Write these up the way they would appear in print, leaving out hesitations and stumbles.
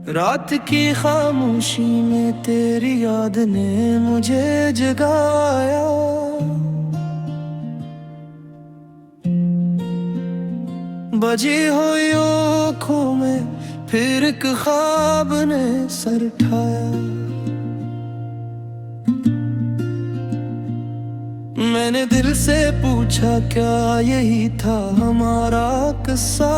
रात की खामोशी में तेरी याद ने मुझे जगाया। बजी हुई आँखों में फिर एक ख्वाब ने सर ठाया। मैंने दिल से पूछा क्या यही था हमारा किस्सा,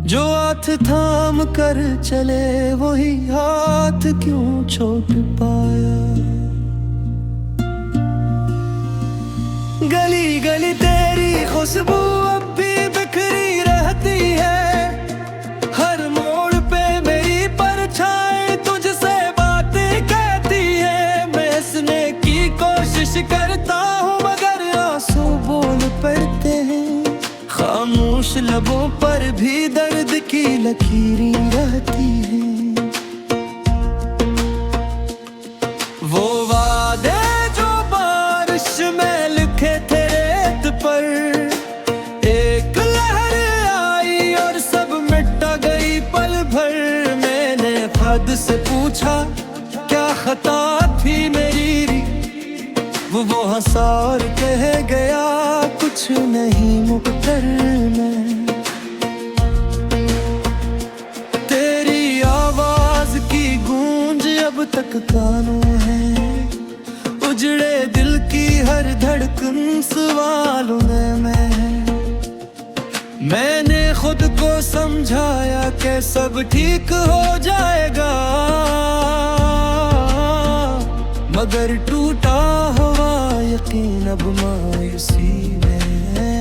जो हाथ थाम कर चले वही हाथ क्यों छोड़ पाया। गली गली तेरी खुशबू अब भी बिखरी रहती है, हर मोड़ पे मेरी परछाई तुझसे बातें कहती है। मैं हंसने की कोशिश करता हूँ मगर आंसू बोल पड़ते हैं। खामोश लबों पर भी दर्द की लकीरें रहती हैं। वो वादे जो बारिश में लिखे थे रेत पर, एक लहर आई और सब मिटा गई पल भर। मैंने खुद से पूछा क्या खता थी मेरी, वो हंसा और कह गया कुछ नहीं मुकद्दर में। तेरी आवाज की गूंज अब तक कानों है, उजड़े दिल की हर धड़कन सवालों में है। मैंने खुद को समझाया कि सब ठीक हो जाएगा, मगर टूटा हुआ यकीन अब मायूसी में है।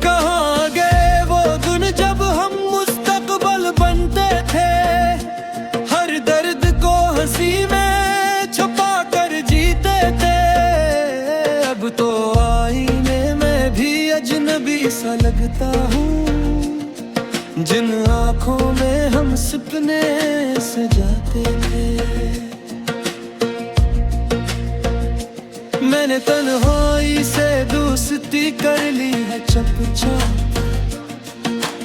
कहाँ गए वो दिन जब हम मुस्तकबल बनते थे, हर दर्द को हंसी में छुपा कर जीते थे। अब तो आईने में भी अजनबी सा लगता हूँ, जिन आँखों में हम सपने सजाते थे। मैंने तन्हाई से दोस्ती कर ली है चुपचाप,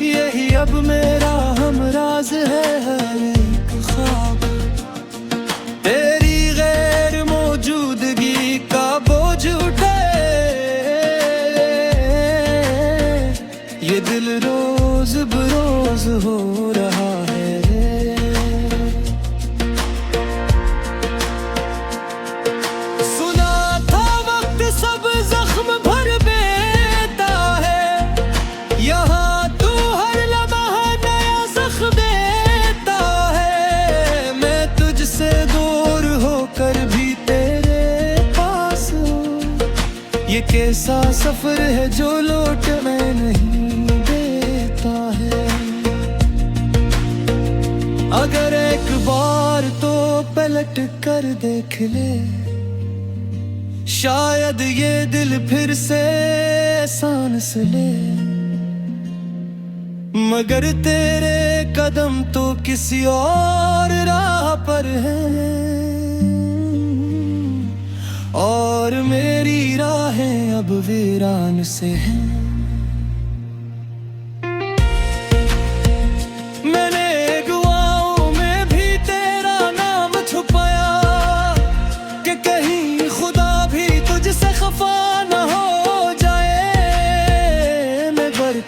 यही अब मेरा हमराज है हर एक ख्वाब। तेरी गैर मौजूदगी का बोझ उठे ये दिल रोज बरोज हो रहा है। सुना था वक्त सब जख्म भर देता है, यहाँ तू हर लम्हा नया जख्म देता है। मैं तुझसे दूर होकर भी तेरे पास हूँ, ये कैसा सफर है जो लौट मैं नहीं है। अगर एक बार तो पलट कर देख ले, शायद ये दिल फिर से सांस ले। मगर तेरे कदम तो किसी और राह पर हैं, और मेरी राहें अब वीरान से हैं।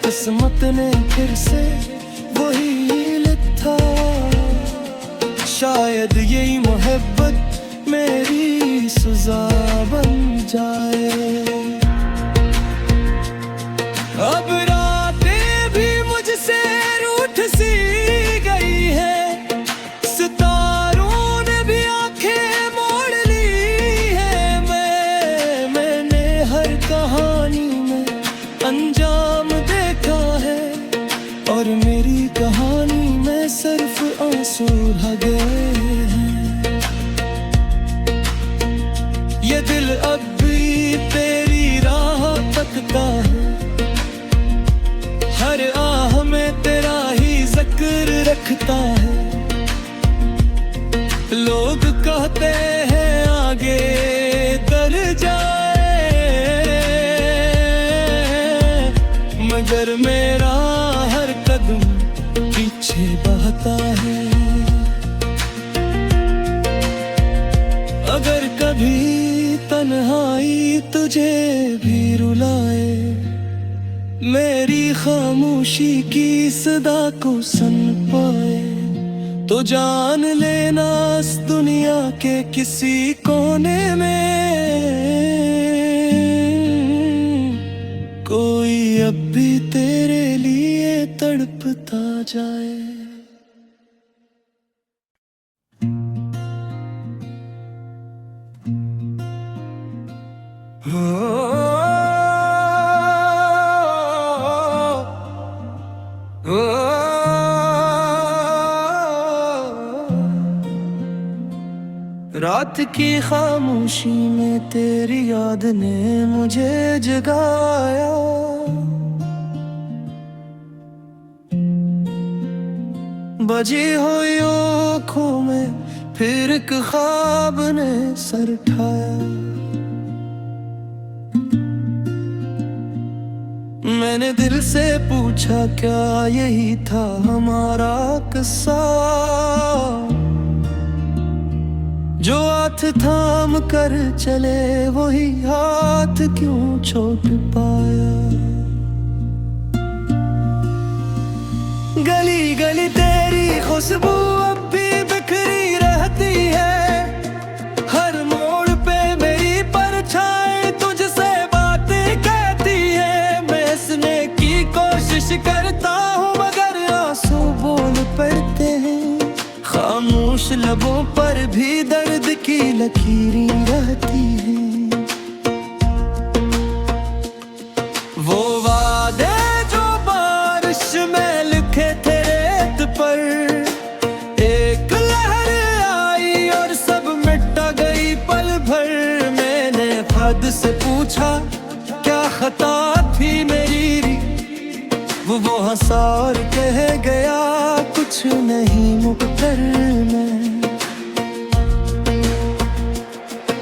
किस्मत ने फिर से वही लिखा, शायद यही मोहब्बत मेरी सजा बन जाए। अब रातें भी मुझसे रूठ सी गई है, सितारों ने भी आंखें मोड़ ली है। मैंने हर कहानी में अंजाम देखा है, और मेरी कहानी में सिर्फ आंसू रह गए हैं। ये दिल अब भी तेरी राह तकता है, हर आह में तेरा ही जिक्र रखता है। लोग कहते हैं आगे दर जाए, मगर मेरा हर कदम पीछे बहता है। अगर कभी तन्हाई तुझे भी रुलाए, मेरी खामोशी की सदा को सुन पाए, तो जान लेना इस दुनिया के किसी कोने में कोई अब भी तेरे लिए तड़पता जाए। रात की खामोशी में तेरी याद ने मुझे जगाया, बजी हुई आँखों में फिर एक ख्वाब ने सर ठाया। मैंने दिल से पूछा क्या यही था हमारा किस्सा, जो हाथ थाम कर चले वही हाथ क्यों छोड़ पाया। गली गली तेरी खुशबू अब भी बिखरी रहती है, हर मोड़ पे मेरी परछाई तुझसे बातें कहती है। मैं हंसने की कोशिश करता हूँ मगर आंसू बोल पड़ते हैं, खामोश लबों पर भी दर्द की लकीरें रहती हैं। वो वादे जो बारिश में लिखे थे रेत पर, एक लहर आई और सब मिटा गई पल भर। मैंने खुद से पूछा क्या खता थी मेरी, वो हंसा और कह गया कुछ नहीं मुकद्दर में।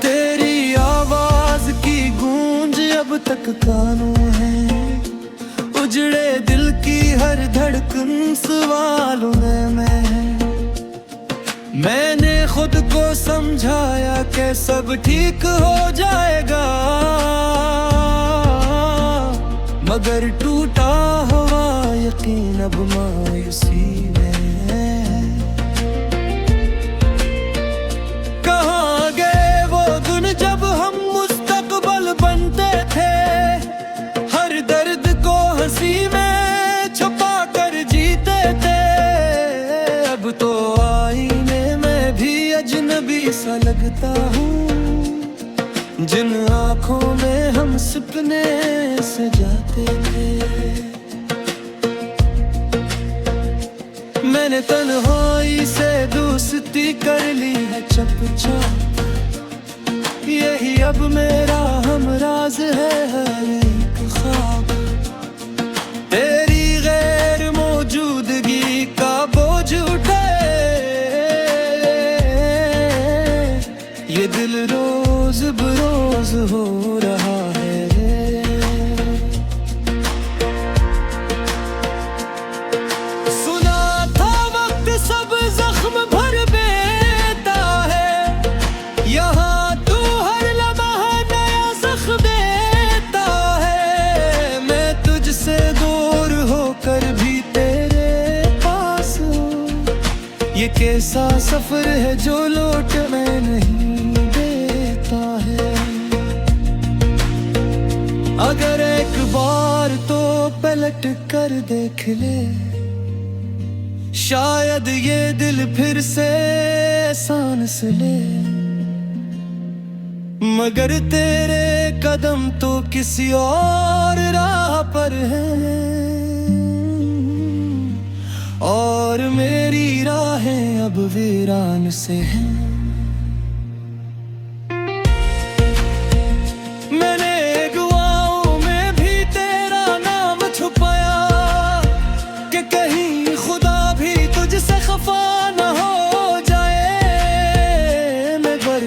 तेरी आवाज की गूंज अब तक कानों है, उजड़े दिल की हर धड़कन सवालों में है। मैंने खुद को समझाया कि सब ठीक हो जाएगा, मगर टूटा हुआ यकीन अब मायूसी में है। कहाँ गए वो दिन जब हम मुस्तकबल बनते थे, हर दर्द को हंसी में छुपा कर जीते थे। अब तो आईने में भी अजनबी सा लगता हूँ, जिन आँखों में हम सपने सजाते थे। मैंने तन्हाई से दोस्ती कर ली है चुपचाप, यही अब मेरा हमराज है हर एक ख्वाब। तेरी गैर मौजूदगी का बोझ उठे, ये दिल रोज बरोज हो रहा है। सुना था वक्त सब जख्म भर देता है, यहाँ तू हर लम्हा नया जख्म देता है। मैं तुझसे दूर होकर भी तेरे पास हूँ, ये कैसा सफर है जो लौट मैं नहीं है। अगर एक बार तो पलट कर देख ले, शायद ये दिल फिर से सांस ले। मगर तेरे कदम तो किसी और राह पर हैं, और मेरी राहें अब वीरान से हैं।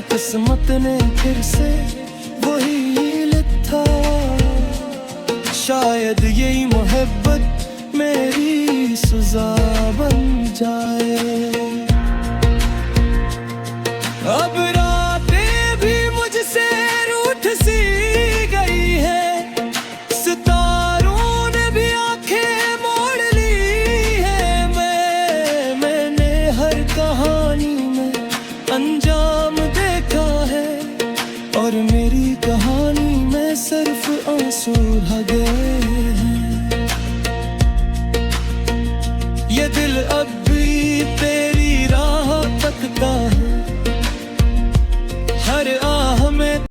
किस्मत ने फिर से वही लिखा, शायद यही मोहब्बत मेरी सजा बन जाए। अब रातें भी मुझसे रूठ सी गई है, सितारों ने भी आंखें मोड़ ली है। मैंने हर कहानी में अंजाम देखा है, और मेरी कहानी में सिर्फ आंसू भगे हैं। ये दिल अब